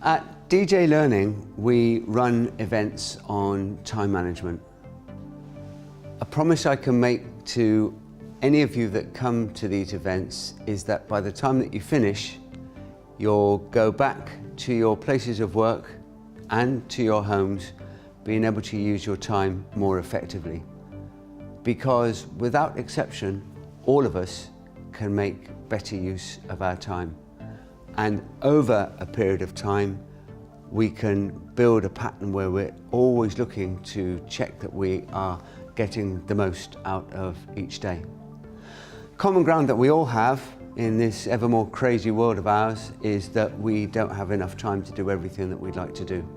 At DJ Learning, we run events on time management. A promise I can make to any of you that come to these events is that by the time that you finish, you'll go back to your places of work and to your homes, being able to use your time more effectively. Because without exception, all of us can make better use of our time. And over a period of time, we can build a pattern where we're always looking to check that we are getting the most out of each day. Common ground that we all have in this ever more crazy world of ours is that we don't have enough time to do everything that we'd like to do.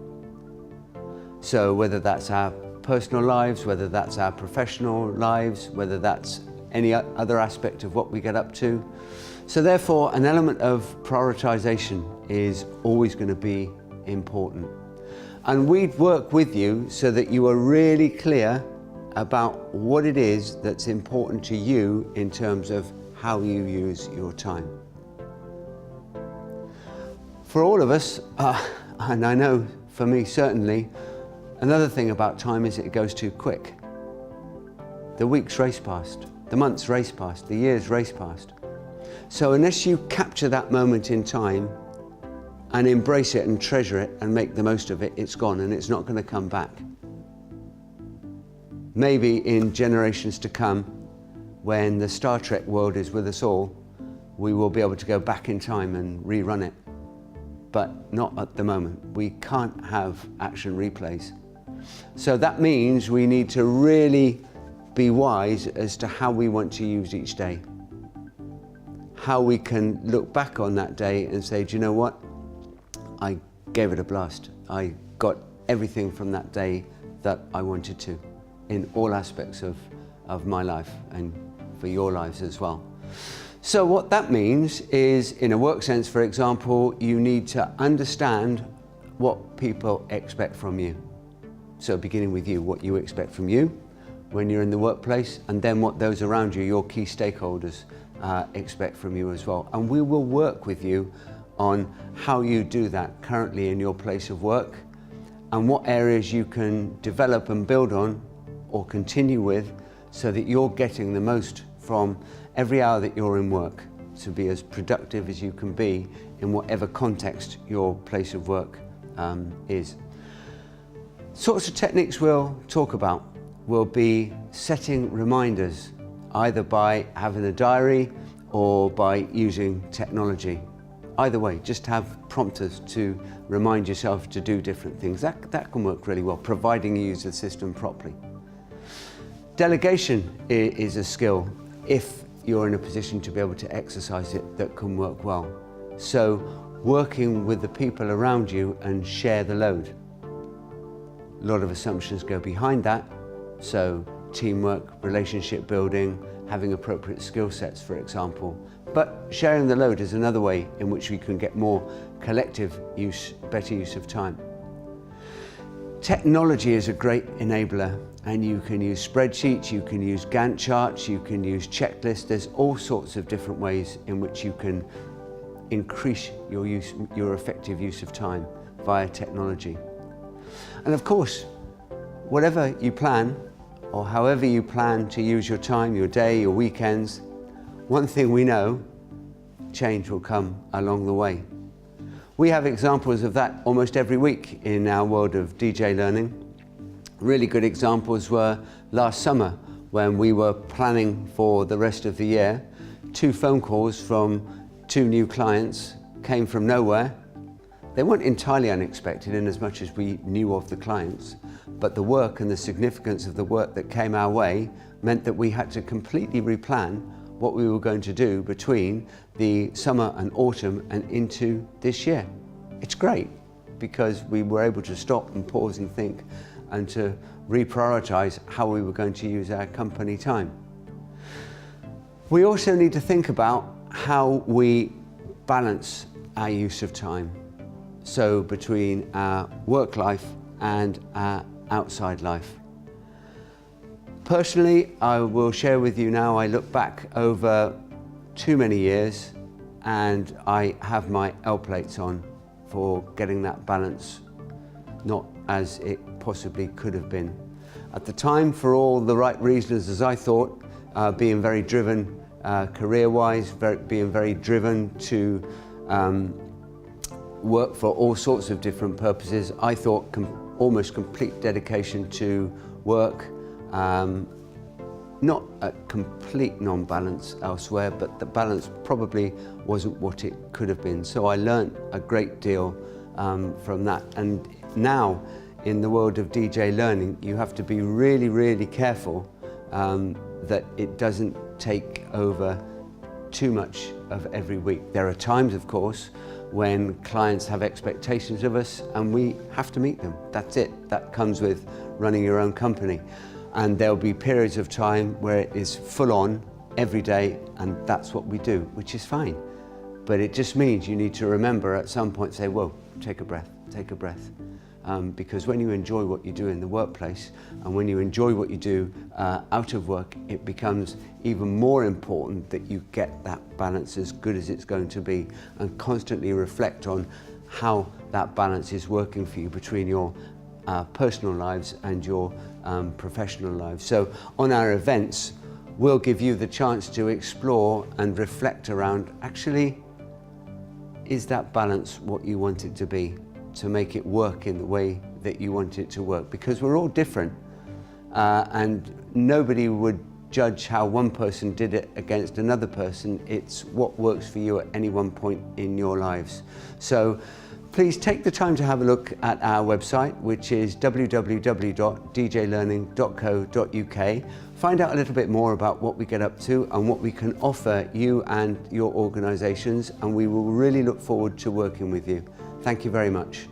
So whether that's our personal lives, whether that's our professional lives, whether that's any other aspect of what we get up to. So therefore, an element of prioritization is always going to be important. And we'd work with you so that you are really clear about what it is that's important to you in terms of how you use your time. For all of us, and I know for me certainly, another thing about time is it goes too quick. The weeks race past, the months race past, the years race past. So unless you capture that moment in time and embrace it and treasure it and make the most of it, it's gone and it's not going to come back. Maybe in generations to come, when the Star Trek world is with us all, we will be able to go back in time and rerun it. But not at the moment. We can't have action replays. So that means we need to really be wise as to how we want to use each day. How we can look back on that day and say, do you know what? I gave it a blast. I got everything from that day that I wanted to, in all aspects of my life and for your lives as well. So what that means is, in a work sense, for example, you need to understand what people expect from you. So beginning with you, what you expect from you when you're in the workplace, and then what those around you, your key stakeholders, expect from you as well. And we will work with you on how you do that currently in your place of work and what areas you can develop and build on or continue with so that you're getting the most from every hour that you're in work, to be as productive as you can be in whatever context your place of work is. Sorts of techniques we'll talk about will be setting reminders, either by having a diary or by using technology. Either way, just have prompters to remind yourself to do different things. That can work really well, providing you use the system properly. Delegation is a skill, if you're in a position to be able to exercise it, that can work well. So working with the people around you and share the load. A lot of assumptions go behind that. So teamwork, relationship building, having appropriate skill sets, for example. But sharing the load is another way in which we can get more collective use, better use of time. Technology is a great enabler, and you can use spreadsheets, you can use Gantt charts, you can use checklists. There's all sorts of different ways in which you can increase your effective use of time via technology. And of course, whatever you plan, or however you plan to use your time, your day, your weekends, one thing we know, change will come along the way. We have examples of that almost every week in our world of DJ Learning. Really good examples were last summer when we were planning for the rest of the year. 2 phone calls from 2 new clients came from nowhere. They weren't entirely unexpected in as much as we knew of the clients, but the work and the significance of the work that came our way meant that we had to completely replan what we were going to do between the summer and autumn and into this year. It's great because we were able to stop and pause and think and to reprioritize how we were going to use our company time. We also need to think about how we balance our use of time. So between our work life and our outside life. Personally, I will share with you now, I look back over too many years and I have my L plates on for getting that balance not as it possibly could have been. At the time, for all the right reasons, as I thought, being very driven career-wise, being very driven to work for all sorts of different purposes, I thought almost complete dedication to work. Not a complete non-balance elsewhere, but the balance probably wasn't what it could have been. So I learned a great deal from that. And now, in the world of DJ learning, you have to be really, really careful that it doesn't take over too much of every week. There are times, of course, when clients have expectations of us and we have to meet them. That's it. That comes with running your own company. And there'll be periods of time where it is full on every day, and that's what we do, which is fine. But it just means you need to remember at some point, say, whoa, take a breath, take a breath. Because when you enjoy what you do in the workplace, and when you enjoy what you do out of work, it becomes even more important that you get that balance as good as it's going to be, and constantly reflect on how that balance is working for you between your personal lives and your professional lives. So on our events, we'll give you the chance to explore and reflect around, actually, is that balance what you want it to be, to make it work in the way that you want it to work? Because we're all different, and nobody would judge how one person did it against another person. It's what works for you at any one point in your lives. So please take the time to have a look at our website, which is www.djlearning.co.uk. Find out a little bit more about what we get up to and what we can offer you and your organisations, and we will really look forward to working with you. Thank you very much.